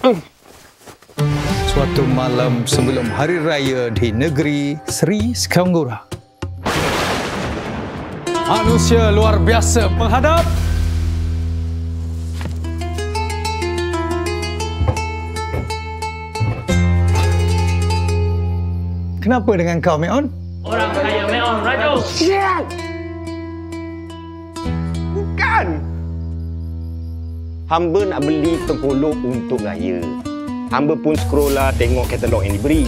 Suatu malam sebelum hari raya di negeri Sri Sekanggura, manusia luar biasa menghadap Kenapa dengan kau, Meon? Orang kaya Meon, Raju. Sial! Bukan! Hamba nak beli pengkolok untuk raya. Hamba pun scroll lah tengok katalog yang diberi.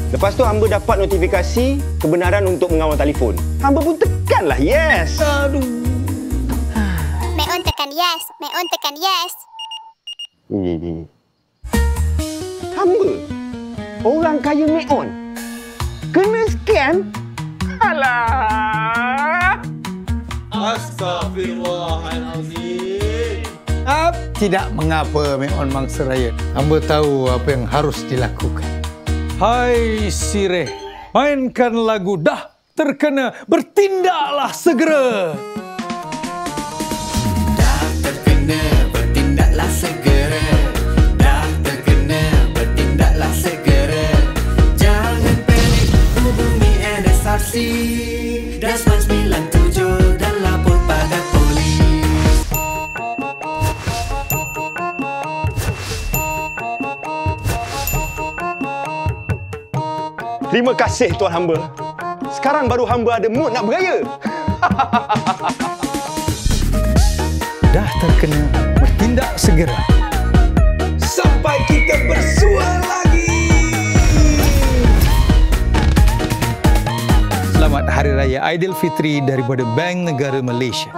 Lepas tu hamba dapat notifikasi kebenaran untuk mengawal telefon. Hamba pun tekanlah yes. Aduh. Meon tekan yes. Meon tekan yes. Ini. Hamba? Orang kaya Meon? Kena scam? Alah! Astagfirullahaladzim. Tidak mengapa, Meon Mangsa Raya. Hamba tahu apa yang harus dilakukan. Hai Sireh, mainkan lagu Dah Terkena, bertindaklah segera. Dah terkena, bertindaklah segera. Dah terkena, bertindaklah segera. Jangan panik, hubungi NSRC +997 dan lapor pada polis. Terima kasih Tuan Hamba. Sekarang baru hamba ada mood nak beraya. Dah terkena, bertindak segera. Sampai kita bersua lagi. Selamat Hari Raya Aidilfitri daripada Bank Negara Malaysia.